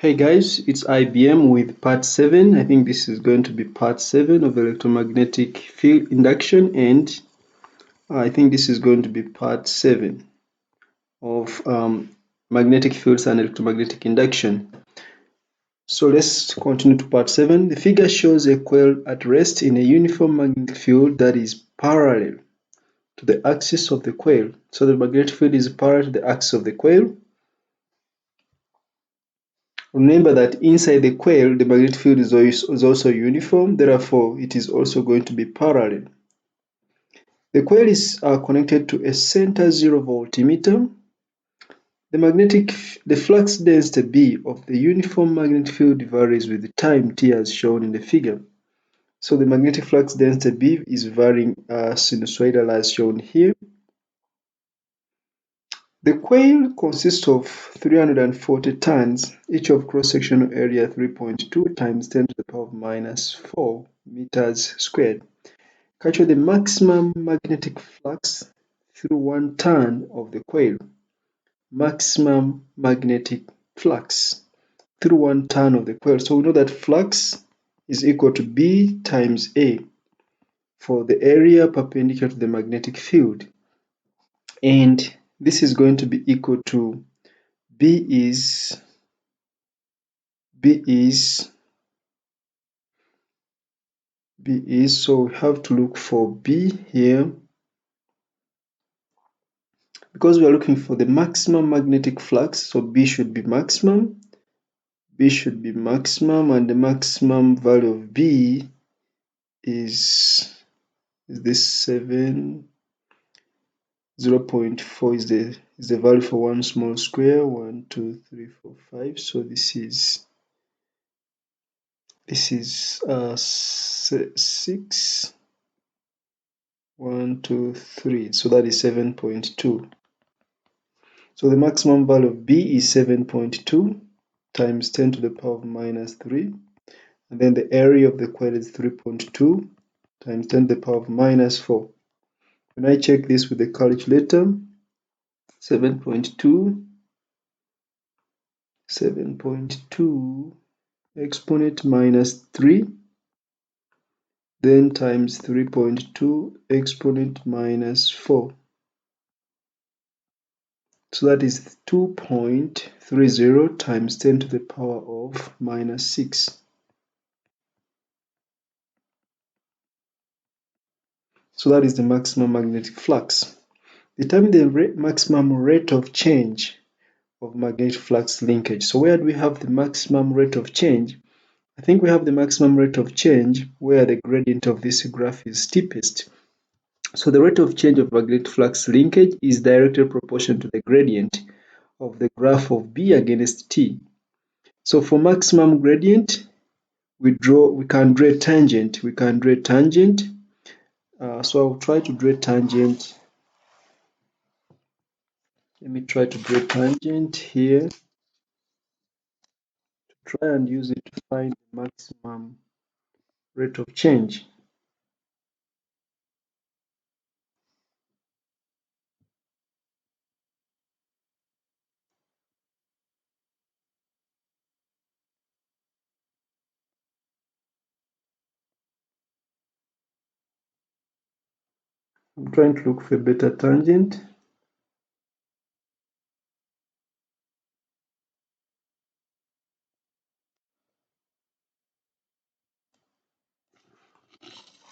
Hey guys, it's IBM with part 7. I think this is going to be part 7 of electromagnetic field induction, and I think this is going to be part 7 of magnetic fields and electromagnetic induction. So let's continue to part 7. The figure shows a coil at rest in a uniform magnetic field that is parallel to the axis of the coil. So the magnetic field is parallel to the axis of the coil. Remember that inside the coil, the magnetic field is also uniform, therefore it is also going to be parallel. The coil is connected to a center zero voltmeter. The flux density B of the uniform magnetic field varies with the time t as shown in the figure. So the magnetic flux density B is varying sinusoidal as shown here. The coil consists of 340 turns, each of cross-sectional area 3.2 times 10 to the power of minus 4 meters squared. Capture the maximum magnetic flux through one turn of the coil. Maximum magnetic flux through one turn of the coil. So we know that flux is equal to B times A for the area perpendicular to the magnetic field. And this is going to be equal to B is so we have to look for B here because we are looking for the maximum magnetic flux. So B should be maximum, and the maximum value of B is this 0.4 is the value for one small square. 1 2 3 4 5. So this is 6 1 2 3, so that is 7.2. So the maximum value of B is 7.2 times 10 to the power of minus 3, and then the area of the coil is 3.2 times 10 to the power of minus 4. When I check this with the calculator, 7.2 exponent minus 3, then times 3.2 exponent minus 4. So that is 2.30 times 10 to the power of minus 6. So that is the maximum magnetic flux. Determine the maximum rate of change of magnetic flux linkage. So where do we have the maximum rate of change? I think we have the maximum rate of change where the gradient of this graph is steepest. So the rate of change of magnetic flux linkage is directly proportional to the gradient of the graph of B against T. So for maximum gradient, we can draw a tangent. So I'll try to draw a tangent. Let me try to draw a tangent here. Try and use it to find the maximum rate of change. I'm trying to look for a better tangent.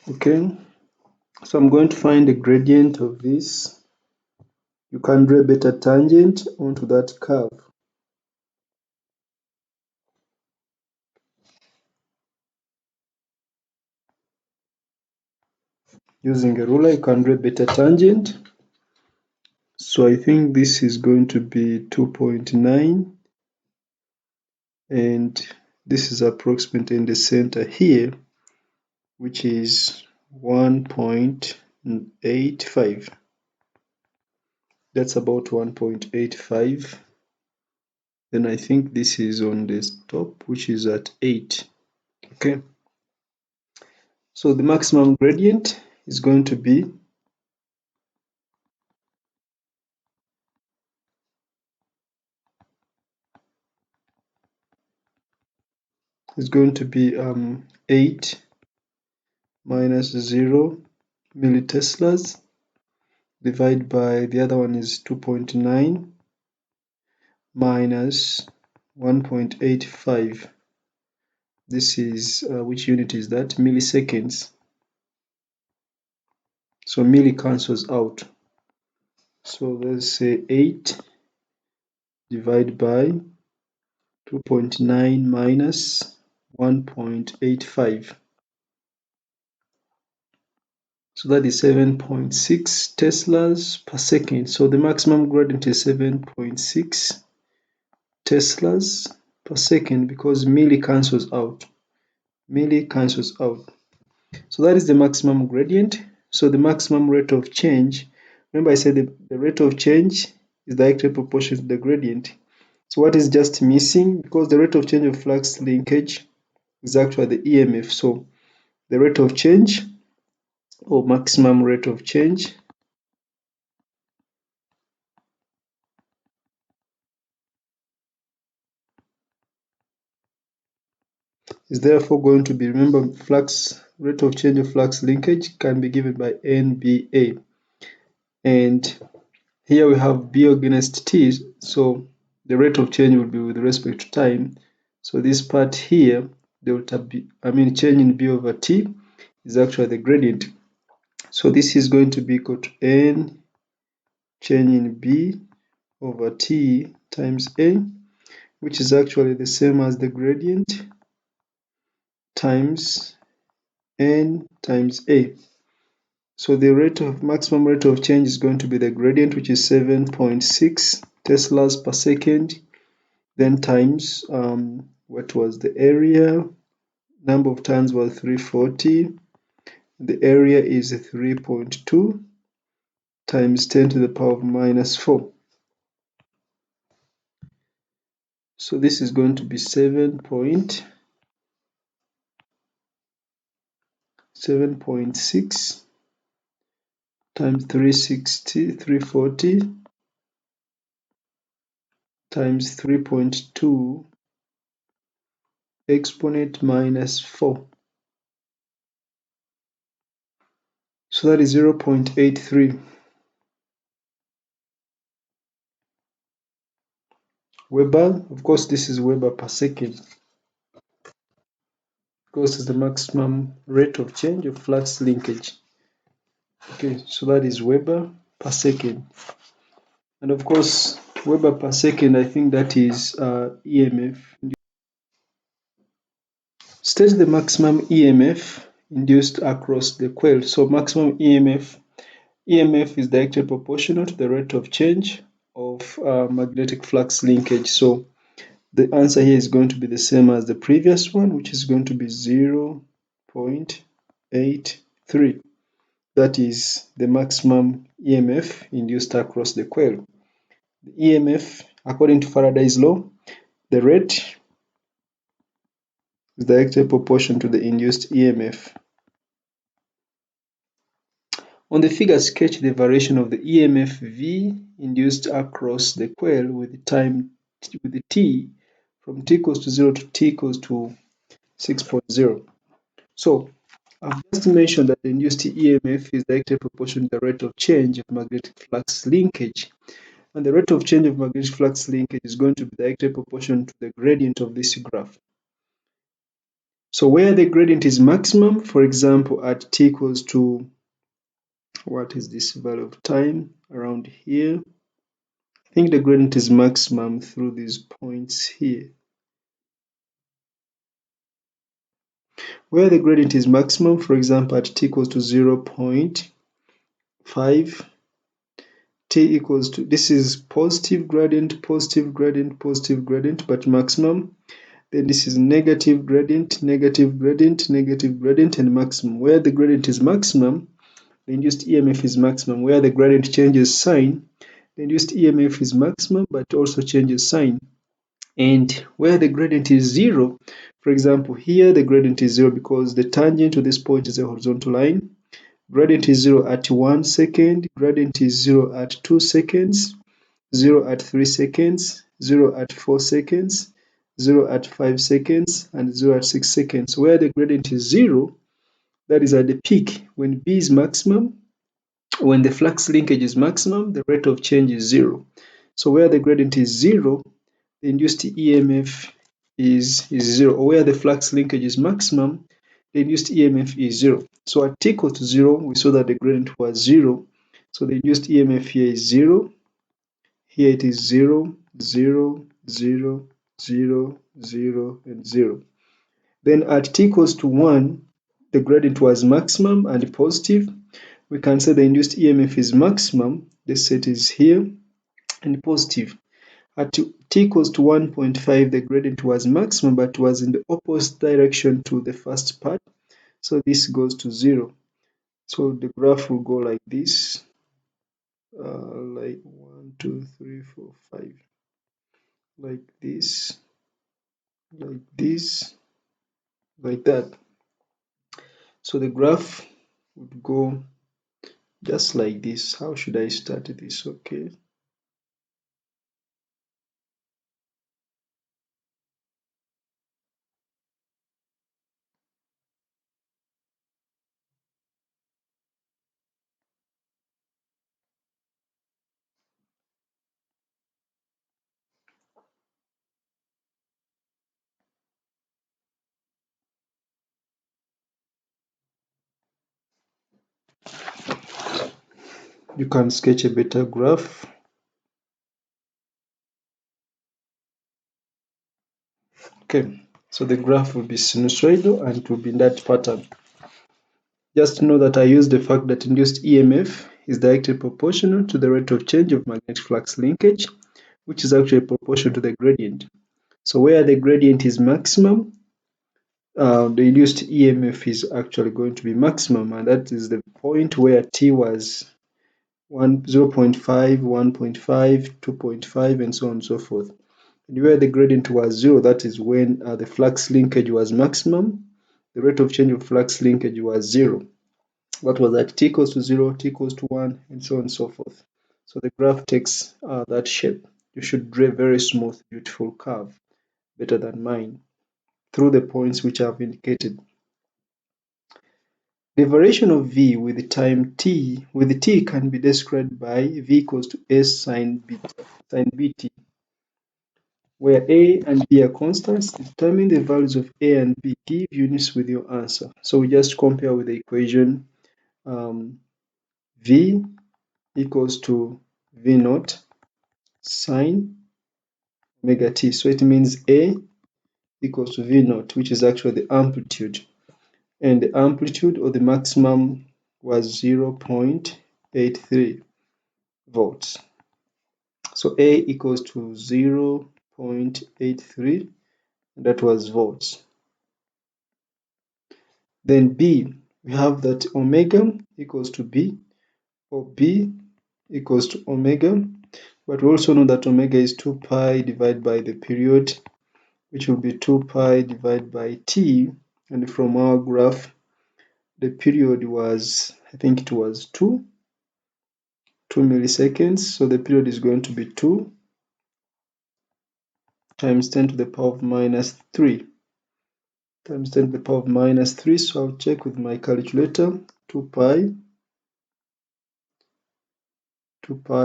Okay, so I'm going to find the gradient of this. You can draw a better tangent onto that curve. Using a ruler, you can draw a better tangent. So I think this is going to be 2.9, and this is approximately in the center here, which is 1.85. That's about 1.85. Then I think this is on the top, which is at 8. Okay. So the maximum gradient is going to be is going to be 8 minus 0 milliteslas divided by the other one is 2.9 minus 1.85. This is which unit is that? Milliseconds. So milli cancels out. So let's say 8 divided by 2.9 minus 1.85. So that is 7.6 teslas per second. So the maximum gradient is 7.6 teslas per second because milli cancels out. Milli cancels out. So that is the maximum gradient. So the maximum rate of change, remember I said the rate of change is directly proportional to the gradient. So what is just missing? Because the rate of change of flux linkage is actually the e.m.f. So the rate of change or maximum rate of change is therefore going to be, remember, flux rate of change of flux linkage can be given by NBA. And here we have B against T, so the rate of change will be with respect to time. So this part here, delta B, change in B over T is actually the gradient. So this is going to be equal to N change in B over T times A, which is actually the same as the gradient times N times A. So the maximum rate of change is going to be the gradient, which is 7.6 teslas per second, then times what was the area? Number of turns was 340. The area is 3.2 times 10 to the power of minus 4. So this is going to be 7.6 times 340 times 3.2 exponent minus 4. So that is 0.83 Weber. Of course, this is Weber per second because it's the maximum rate of change of flux linkage. Okay, so that is Weber per second. And of course, Weber per second, I think that is e.m.f. State the maximum e.m.f. induced across the coil. So maximum e.m.f is directly proportional to the rate of change of magnetic flux linkage. So the answer here is going to be the same as the previous one, which is going to be 0.83. That is the maximum e.m.f. induced across the coil. The e.m.f, according to Faraday's law, the rate is directly proportional to the induced e.m.f. On the figure, sketch the variation of the e.m.f V induced across the coil with time with the t from t equals to 0 to t equals to 6.0. So I've just mentioned that the induced e.m.f is directly proportional to the rate of change of magnetic flux linkage. And the rate of change of magnetic flux linkage is going to be directly proportional to the gradient of this graph. So where the gradient is maximum, for example, at t equals to, what is this value of time around here? I think the gradient is maximum through these points here. Where the gradient is maximum, for example, at t equals to 0.5, t equals to, this is positive gradient, positive gradient, positive gradient, but maximum. Then this is negative gradient, negative gradient, negative gradient, and maximum. Where the gradient is maximum, the induced e.m.f is maximum. Where the gradient changes sign, the induced e.m.f is maximum, but also changes sign. And where the gradient is 0, for example, here the gradient is 0 because the tangent to this point is a horizontal line. Gradient is 0 at 1 second, gradient is 0 at 2 seconds, 0 at 3 seconds, 0 at 4 seconds, 0 at 5 seconds, and 0 at 6 seconds. Where the gradient is 0, that is at the peak. When B is maximum, when the flux linkage is maximum, the rate of change is 0. So where the gradient is 0, the induced EMF is 0. Or where the flux linkage is maximum, the induced EMF is 0. So at t equal to 0, we saw that the gradient was 0. So the induced EMF here is 0. Here it is 0, 0, 0, 0, 0, and 0. Then at t equals to 1, the gradient was maximum and positive. We can say the induced EMF is maximum. The set is here and positive. At t equals to 1.5, the gradient was maximum but was in the opposite direction to the first part. So this goes to 0. So the graph will go like this, like 1, 2, 3, 4, 5, like this, like this, like that. So the graph would go just like this. How should I start this? Okay. You can sketch a better graph. Okay, so the graph will be sinusoidal and it will be in that pattern. Just know that I use the fact that induced EMF is directly proportional to the rate of change of magnetic flux linkage, which is actually proportional to the gradient. So where the gradient is maximum, the induced EMF is actually going to be maximum, and that is the point where T was 0.5, 1.5, 2.5, and so on and so forth. And where the gradient was 0, that is when the flux linkage was maximum. The rate of change of flux linkage was 0. That was at t equals to 0, t equals to 1, and so on and so forth. So the graph takes that shape. You should draw a very smooth, beautiful curve, better than mine, through the points which I have indicated. The variation of V with time t can be described by V equals to S sine bt, where A and B are constants. Determine the values of A and B. Give units with your answer. So we just compare with the equation V equals to V naught sine omega t. So it means A equals to V naught, which is actually the amplitude. And the amplitude or the maximum was 0.83 volts. So A equals to 0.83, and that was volts. Then B, we have that omega equals to B, or B equals to omega, but we also know that omega is 2 pi divided by the period, which will be 2 pi divided by t, and from our graph, the period was, I think it was 2 milliseconds, so the period is going to be 2 times 10 to the power of minus 3 times 10 to the power of minus 3, so I'll check with my calculator. 2 pi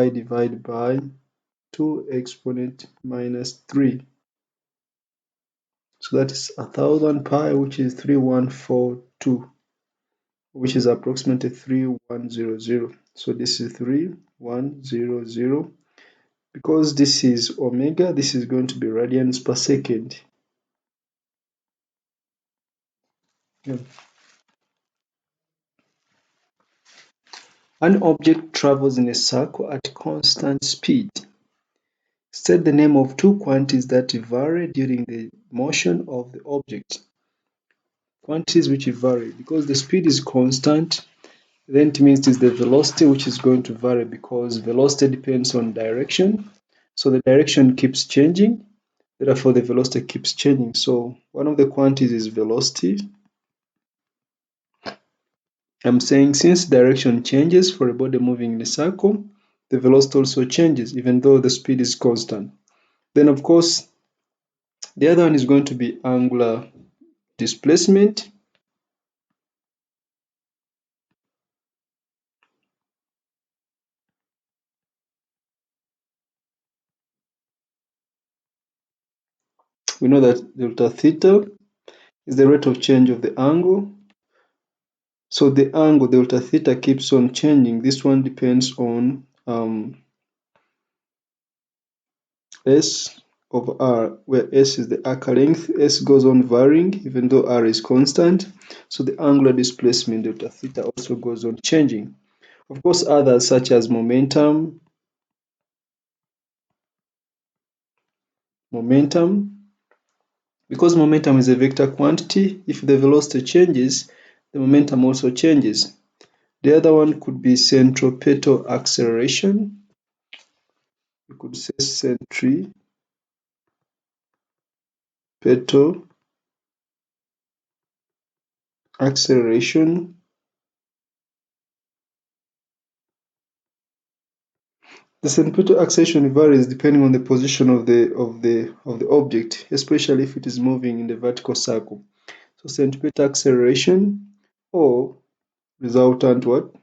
divided by 2 exponent minus 3, so that is 1000 pi, which is 3142, which is approximately 3100. So this is 3100. Because this is omega, this is going to be radians per second. Yeah. An object travels in a circle at constant speed. State the name of two quantities that vary during the motion of the object. Quantities which vary, because the speed is constant, then it means it is the velocity which is going to vary, because velocity depends on direction. So the direction keeps changing, therefore the velocity keeps changing. So one of the quantities is velocity. I'm saying since direction changes for a body moving in a circle, the velocity also changes, even though the speed is constant. Then, of course, The other one is going to be angular displacement. We know that delta theta is the rate of change of the angle. So the angle delta theta keeps on changing. This one depends on S over R, where S is the arc length. S goes on varying even though R is constant. So the angular displacement delta theta also goes on changing. Of course, others such as momentum, because momentum is a vector quantity, if the velocity changes, the momentum also changes. The other one could be centripetal acceleration. You could say centripetal acceleration. The centripetal acceleration varies depending on the position of the object, especially if it is moving in the vertical circle. So centripetal acceleration, or resultant what?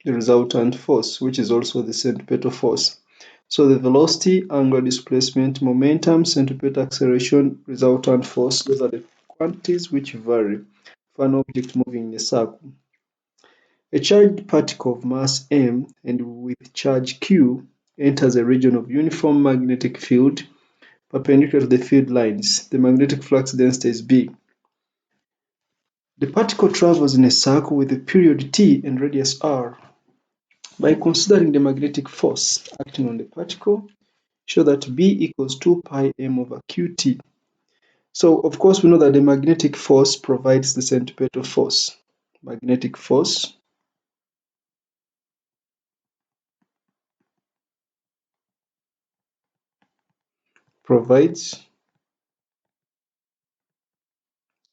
The resultant force, which is also the centripetal force. So the velocity, angular displacement, momentum, centripetal acceleration, resultant force, those are the quantities which vary for an object moving in a circle. A charged particle of mass m and with charge q enters a region of uniform magnetic field perpendicular to the field lines. The magnetic flux density is B. The particle travels in a circle with a period t and radius r. By considering the magnetic force acting on the particle, show that B equals 2 pi m over qt. So, of course, we know that the magnetic force provides the centripetal force. Magnetic force provides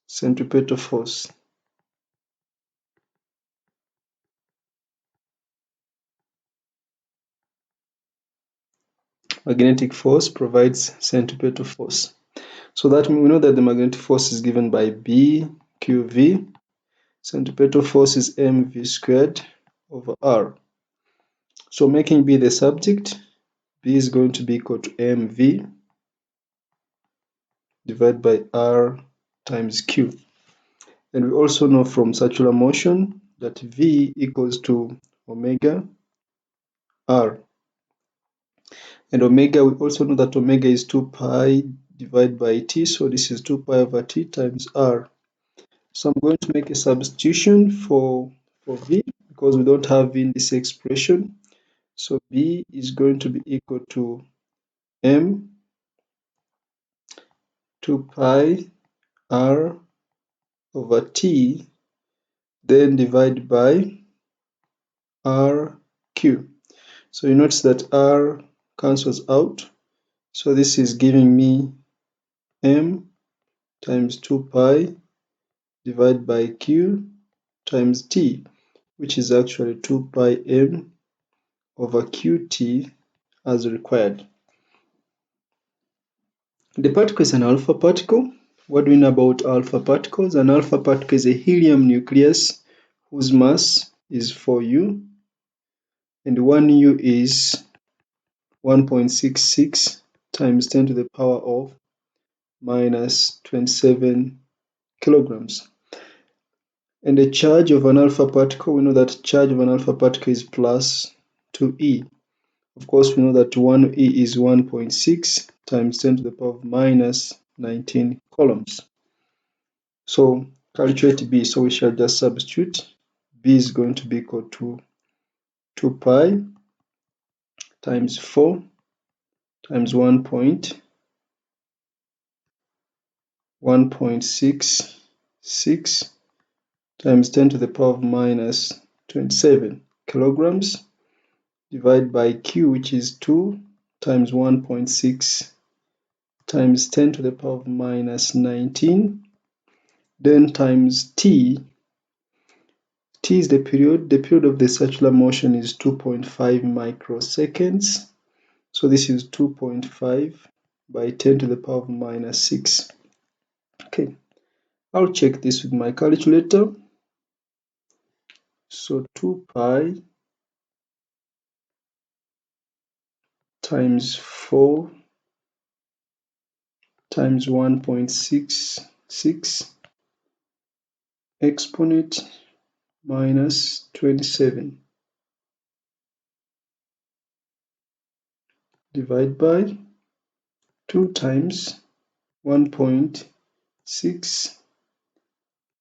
centripetal force. Magnetic force provides centripetal force. So that we know that the magnetic force is given by B QV. Centripetal force is mv squared over r. So making B the subject, B is going to be equal to mv divided by r times q. And we also know from circular motion that V equals to omega r. And omega, we also know that omega is 2 pi divided by t, so this is 2 pi over t times r. So I'm going to make a substitution for V because we don't have V in this expression. So B is going to be equal to m 2 pi r over t, then divided by rq. So you notice that r cancels out. So this is giving me m times 2 pi divided by q times t, which is actually 2 pi m over qt as required. The particle is an alpha particle. What do we know about alpha particles? An alpha particle is a helium nucleus whose mass is 4u, and 1u is 1.66 times 10 to the power of minus 27 kilograms. And the charge of an alpha particle, we know that charge of an alpha particle is plus 2e. Of course, we know that 1e is 1.6 times 10 to the power of minus 19 coulombs. So calculate B. So we shall just substitute. B is going to be equal to 2 pi times 4 times 1.66 times 10 to the power of minus 27 kilograms divided by Q, which is 2 times 1.6 times 10 to the power of minus 19, then times T. T is the period. The period of the circular motion is 2.5 microseconds. So this is 2.5 by 10 to the power of minus 6. Okay, I'll check this with my calculator. So 2 pi times 4 times 1.66 exponent minus 27 divided by 2 times 1.6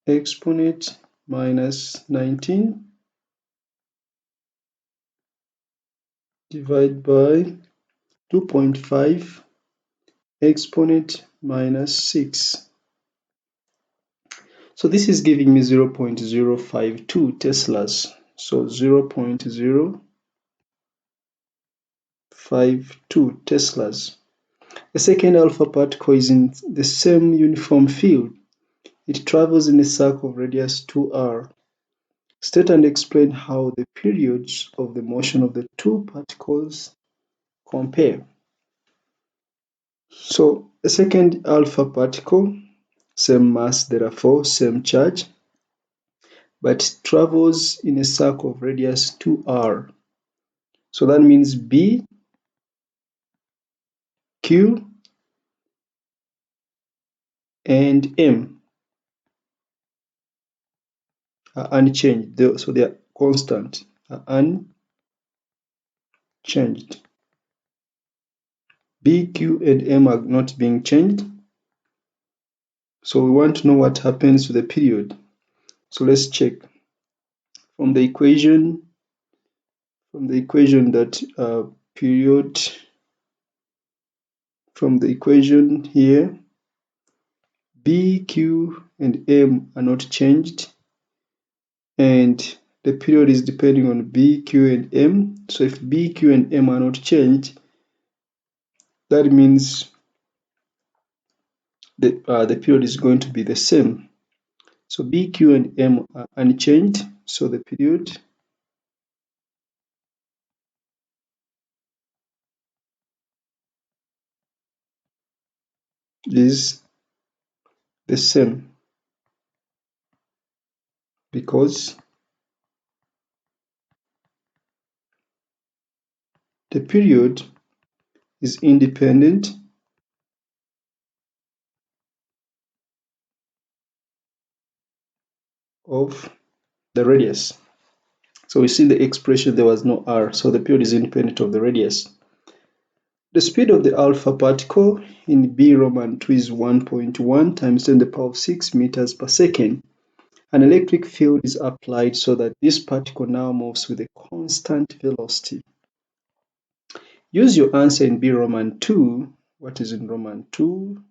exponent minus 19 divided by 2.5 exponent minus 6. So this is giving me 0.052 Teslas. So 0.052 Teslas. The second alpha particle is in the same uniform field. It travels in a circle of radius 2r. State and explain how the periods of the motion of the two particles compare. So the second alpha particle, same mass, therefore same charge, but travels in a circle of radius 2r. So that means B, Q, and M are unchanged. So they are constant, are unchanged. B, Q, and M are not being changed. So we want to know what happens to the period. So let's check from the equation. Period. From the equation here, B, Q, and M are not changed, and the period is depending on B, Q, and M. So if B, Q, and M are not changed, that means the period is going to be the same. So B, Q, and M are unchanged, so the period is the same because the period is independent of the radius. So we see the expression, there was no r, so the period is independent of the radius. The speed of the alpha particle in B Roman 2 is 1.1 times 10 to the power of 6 meters per second. An electric field is applied so that this particle now moves with a constant velocity. Use your answer in B Roman 2. What is in Roman 2?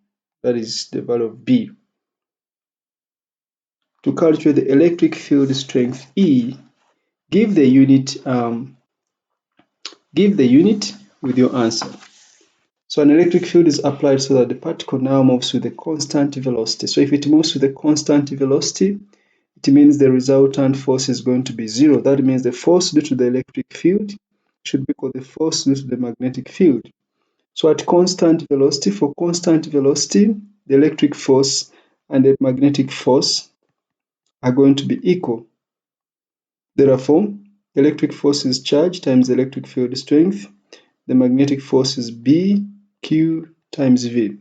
That is the value of B. To calculate the electric field strength E, give the unit with your answer. So an electric field is applied so that the particle now moves with a constant velocity. So if it moves with a constant velocity, it means the resultant force is going to be zero. That means the force due to the electric field should be equal to the force due to the magnetic field. So at constant velocity, for constant velocity, the electric force and the magnetic force are going to be equal. Therefore, electric force is charge times electric field strength. The magnetic force is B, Q times V.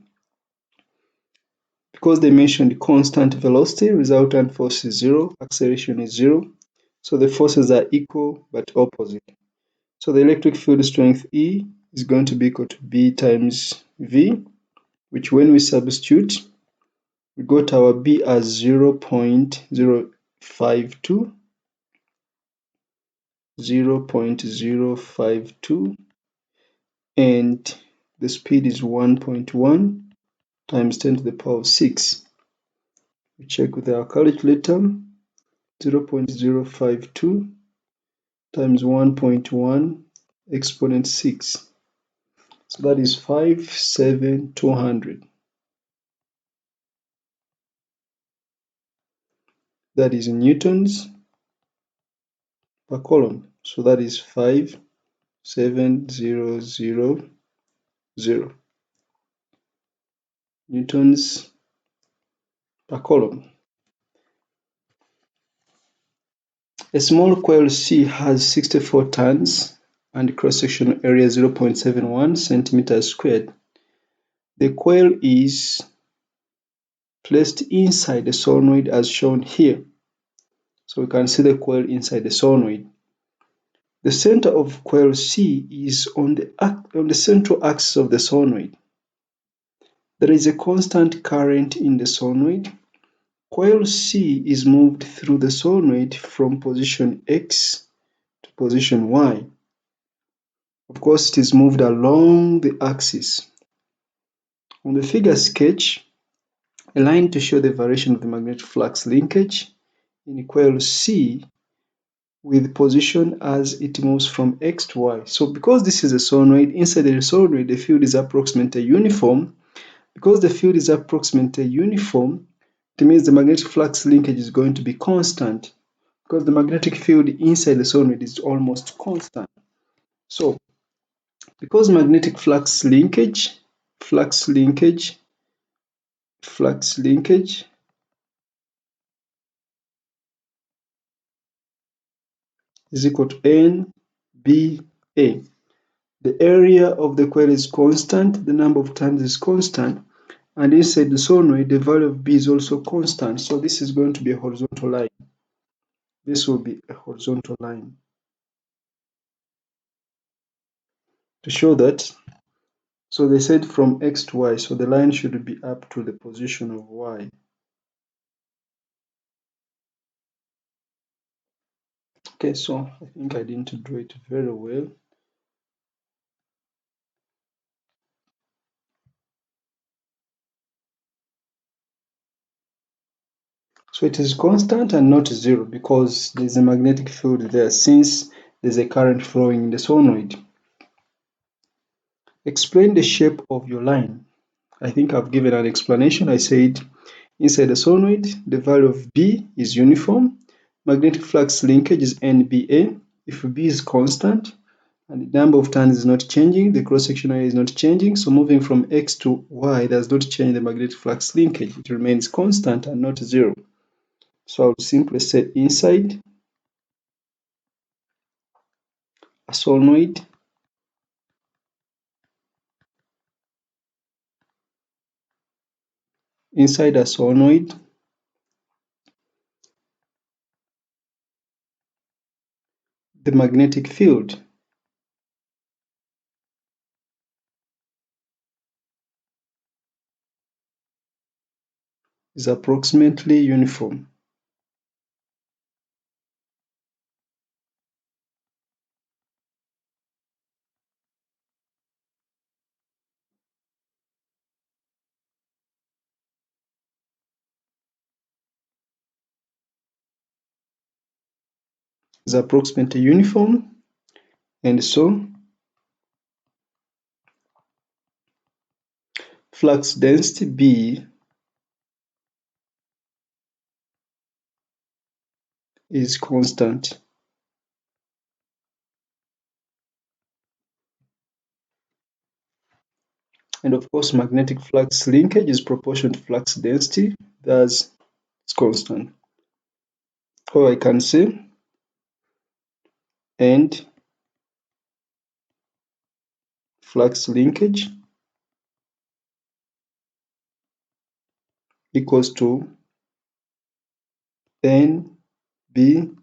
Because they mentioned constant velocity, resultant force is zero, acceleration is zero. So the forces are equal but opposite. So the electric field strength E is going to be equal to B times V, which when we substitute, we got our B as 0.052, 0.052, and the speed is 1.1 times 10 to the power of 6. We check with our calculator, 0.052 times 1.1 exponent 6. So that is 5,7,200. That is in newtons per coulomb. So that is 5,7,000. newtons per coulomb. A small coil C has 64 turns and cross-sectional area 0.71 centimeters squared. The coil is placed inside the solenoid as shown here. So we can see the coil inside the solenoid. The center of coil C is on the central axis of the solenoid. There is a constant current in the solenoid. Coil C is moved through the solenoid from position X to position Y. Of course, it is moved along the axis. On the figure sketch, a line to show the variation of the magnetic flux linkage in coil C with position as it moves from X to Y. So because this is a solenoid, inside the solenoid the field is approximately uniform. Because the field is approximately uniform, it means the magnetic flux linkage is going to be constant, because the magnetic field inside the solenoid is almost constant. So because magnetic flux linkage is equal to NBA. The area of the coil is constant, the number of turns is constant, and inside the solenoid the value of B is also constant. So this is going to be a horizontal line. This will be a horizontal line to show that. So they said from X to Y, so the line should be up to the position of Y. Okay, so I think I didn't draw it very well. So it is constant and not zero because there's a magnetic field there since there's a current flowing in the solenoid. Explain the shape of your line. I think I've given an explanation. I said inside the solenoid, the value of B is uniform. Magnetic flux linkage is NBA. If B is constant and the number of turns is not changing, the cross-section area is not changing, so moving from X to Y does not change the magnetic flux linkage. It remains constant and not zero. So I would simply say inside a solenoid, the magnetic field is approximately uniform. Is approximately uniform, and so flux density B is constant. And of course, magnetic flux linkage is proportional to flux density, thus it's constant. Or I can say, and flux linkage equals to NBA,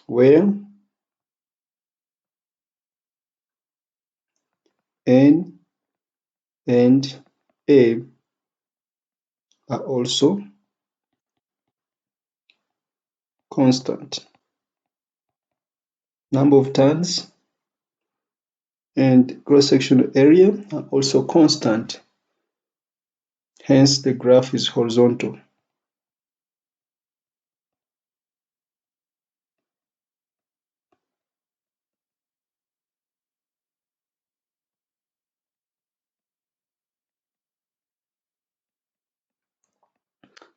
where N and A are also constant. Number of turns and cross-sectional area are also constant. Hence, the graph is horizontal.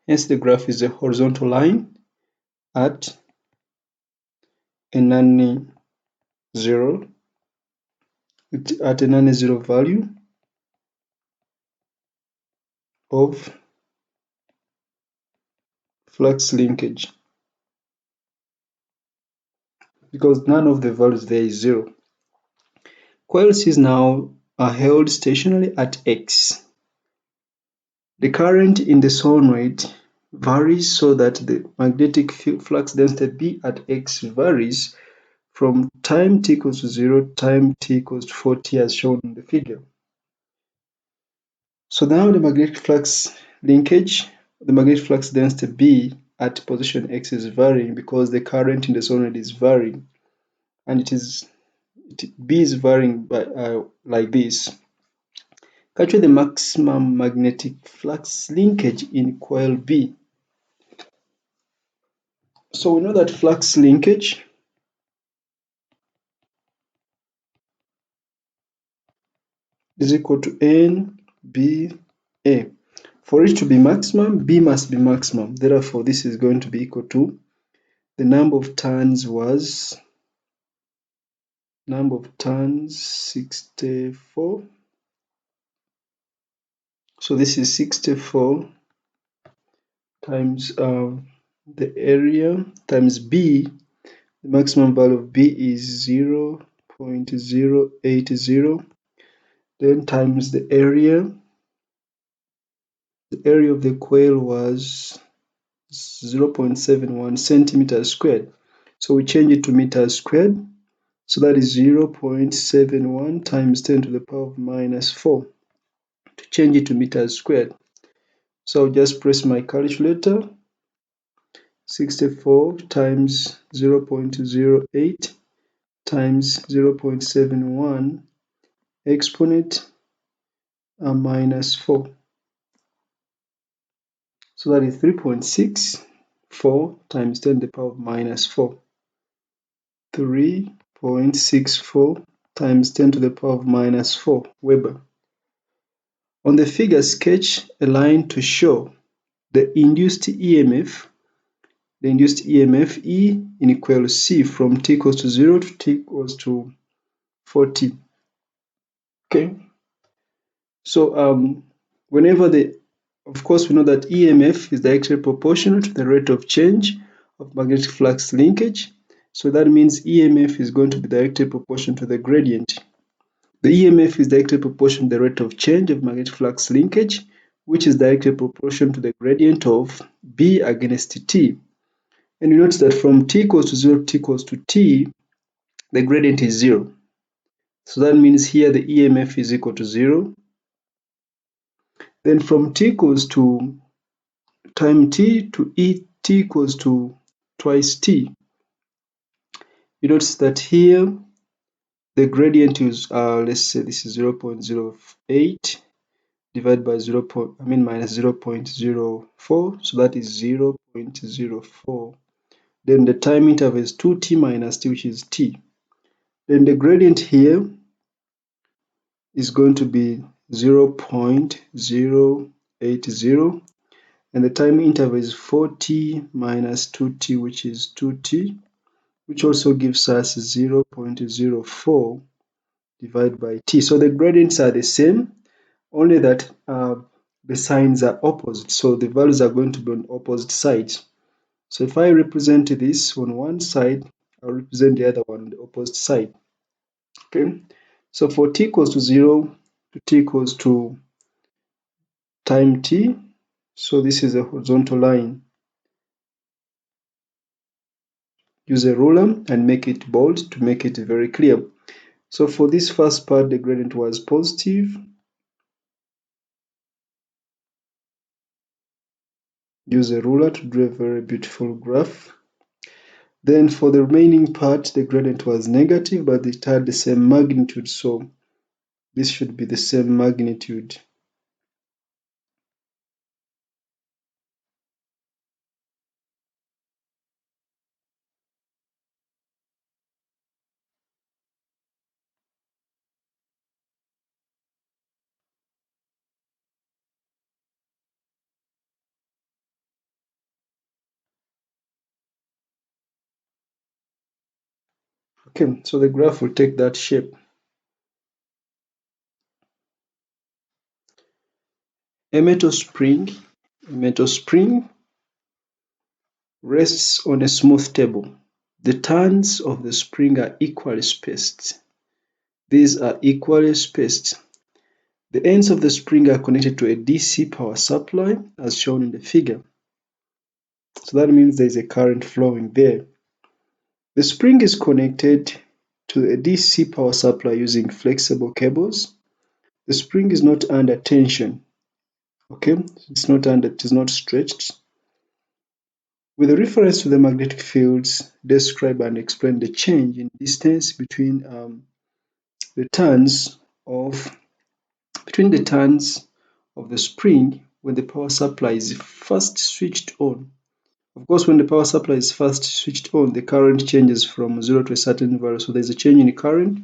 Hence, the graph is a horizontal line at a non-zero value of flux linkage, because none of the values there is 0. Coil Cs now are held stationary at X. The current in the solenoid varies so that the magnetic flux density B at X varies from time t equals to 0 to time t equals to 4t as shown in the figure. So now the magnetic flux linkage, the magnetic flux density B at position X is varying because the current in the solenoid is varying, and B is varying by like this. Calculate the maximum magnetic flux linkage in coil B. So we know that flux linkage is equal to NBA. For it to be maximum, B must be maximum. Therefore, this is going to be equal to the number of turns 64. So this is 64 times the area times B. The maximum value of B is 0.080. Then times the area. The area of the coil was 0.71 centimeters squared. So we change it to meters squared. So that is 0.71 times 10 to the power of minus 4 to change it to meters squared. So I'll just press my calculator. 64 times 0.08 times 0.71 exponent minus 4. So that is 3.64 times 10 to the power of minus 4. 3.64 times 10 to the power of minus 4 Weber. On the figure, sketch a line to show the induced EMF, E in coil C from t equals to 0 to t equals to 4t. Okay. So of course, we know that EMF is directly proportional to the rate of change of magnetic flux linkage. So that means EMF is going to be directly proportional to the gradient. The EMF is directly proportional to the rate of change of magnetic flux linkage, which is directly proportional to the gradient of B against T. And you notice that from t equals to 0 to t equals to t, the gradient is 0. So that means here the EMF is equal to 0. Then from t equals to time t to t equals to twice t, you notice that here the gradient is, let's say this is 0.08 divided by minus 0.04, so that is 0.04. Then the time interval is 2t minus t, which is t. Then the gradient here is going to be 0.080, and the time interval is 4t minus 2t, which is 2t, which also gives us 0.04 divided by t. So the gradients are the same, only that the signs are opposite. So the values are going to be on opposite sides. So if I represent this on one side, I'll represent the other one on the opposite side. Okay. So for t equals to 0 to t equals to time t, so this is a horizontal line. Use a ruler and make it bold to make it very clear. So for this first part, the gradient was positive. Use a ruler to draw a very beautiful graph. Then for the remaining part, the gradient was negative, but it had the same magnitude, so this should be the same magnitude. Okay, so the graph will take that shape. A metal spring rests on a smooth table. The turns of the spring are equally spaced. These are equally spaced. The ends of the spring are connected to a DC power supply as shown in the figure. So that means there is a current flowing there. The spring is connected to a DC power supply using flexible cables. The spring is not under tension. Okay, it is not stretched. With reference to the magnetic fields, describe and explain the change in distance between the turns of the spring when the power supply is first switched on. Of course, when the power supply is first switched on, the current changes from 0 to a certain value. So there's a change in current.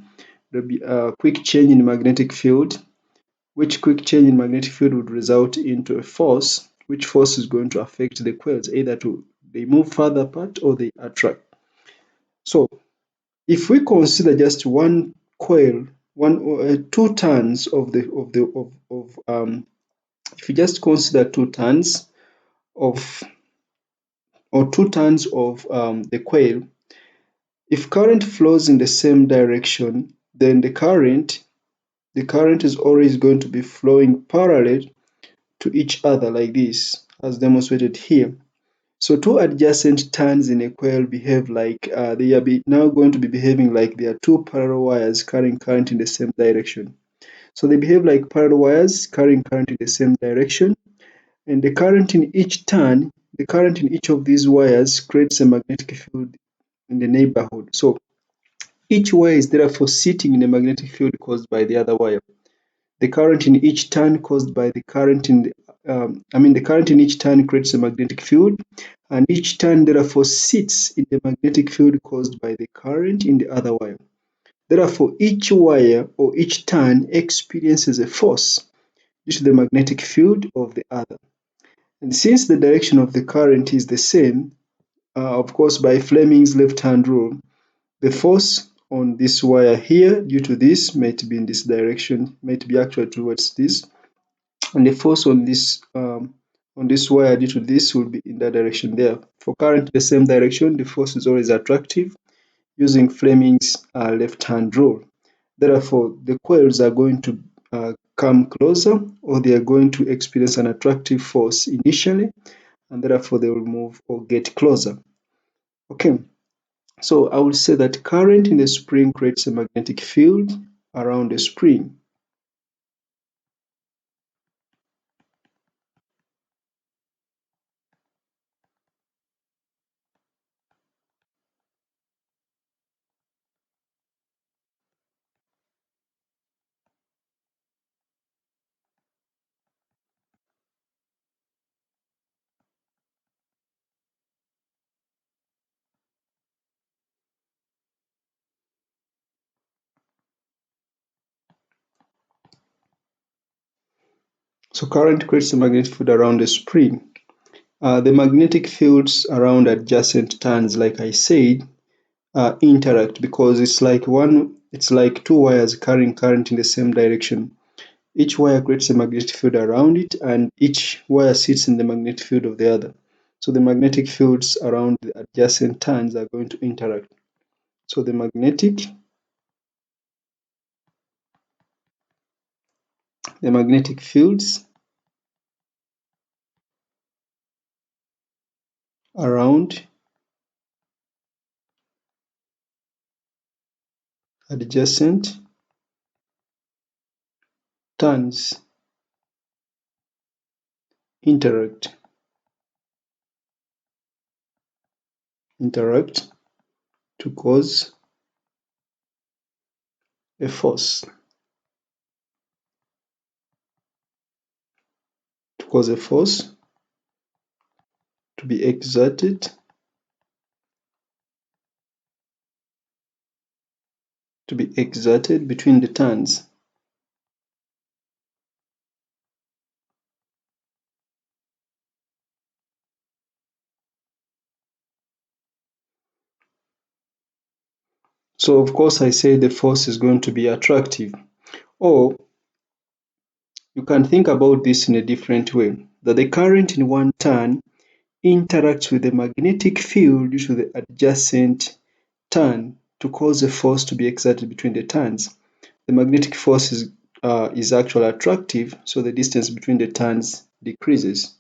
There'll be a quick change in magnetic field, which quick change in magnetic field would result into a force, which force is going to affect the coils, either they move further apart or they attract. So if we consider just one coil, two turns of if you just consider two turns of the coil, if current flows in the same direction, then the current is always going to be flowing parallel to each other like this, as demonstrated here. So two adjacent turns in a coil behave like they are now going to be behaving like they are two parallel wires carrying current in the same direction. So they behave like parallel wires carrying current in the same direction, and the current in each turn, the current in each of these wires creates a magnetic field in the neighborhood. So each wire is therefore sitting in a magnetic field caused by the other wire. The current in each turn caused by the current in the current in each turn creates a magnetic field, and each turn therefore sits in the magnetic field caused by the current in the other wire. Therefore, each wire or each turn experiences a force due to the magnetic field of the other. And since the direction of the current is the same, of course, by Fleming's left-hand rule, the force on this wire here due to this might be in this direction, might be actually towards this, and the force on this wire due to this will be in that direction there. For current in the same direction, the force is always attractive using Fleming's left-hand rule. Therefore, the coils are going to come closer, or they are going to experience an attractive force initially, and therefore they will move or get closer. Okay, so I would say that current in the spring creates a magnetic field around the spring. So current creates a magnetic field around the spring. The magnetic fields around adjacent turns, like I said, interact because it's like two wires carrying current in the same direction. Each wire creates a magnetic field around it, and each wire sits in the magnetic field of the other. So the magnetic fields around the adjacent turns are going to interact. So the magnetic fields around adjacent turns interact to cause a force. To cause a force to be exerted between the turns. So of course I say the force is going to be attractive, or you can think about this in a different way, that the current in one turn interacts with the magnetic field due to the adjacent turn to cause a force to be exerted between the turns. The magnetic force is actually attractive, so the distance between the turns decreases.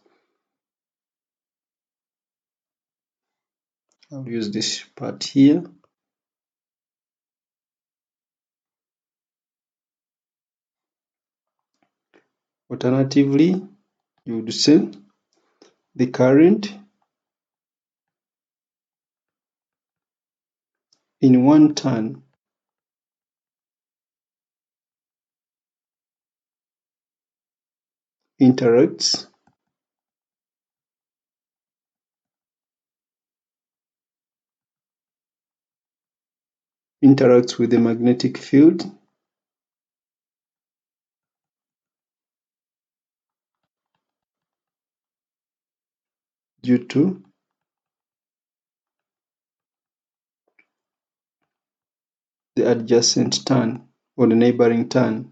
I'll use this part here. Alternatively, you would say the current in one turn interacts with the magnetic field due to the adjacent turn or the neighboring turn.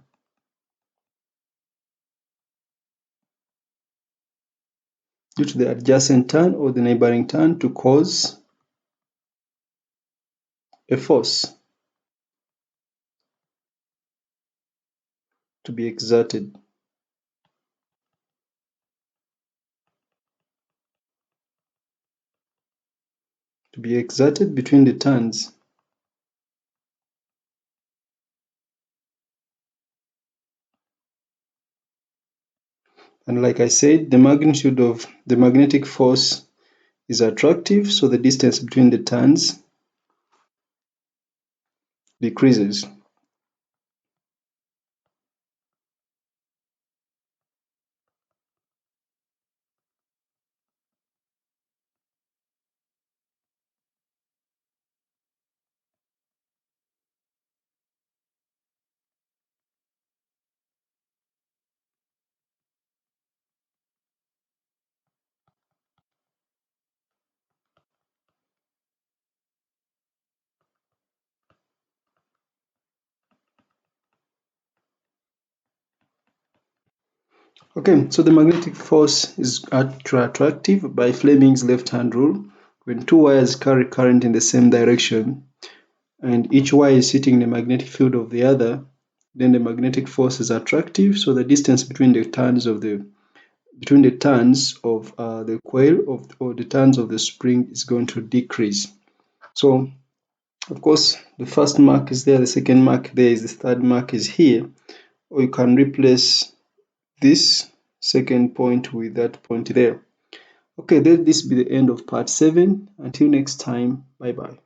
Due to the adjacent turn or the neighboring turn to cause a force to be exerted. Between the turns. And like I said, the magnitude of the magnetic force is attractive, so the distance between the turns decreases. Okay, so the magnetic force is attractive by Fleming's left-hand rule. When two wires carry current in the same direction and each wire is hitting the magnetic field of the other, then the magnetic force is attractive, so the distance between the turns of the coil or the turns of the spring is going to decrease. So of course the first mark is there, the second mark there is, the third mark is here, or you can replace this second point with that point there. Okay, let this be the end of part 7. Until next time, bye bye.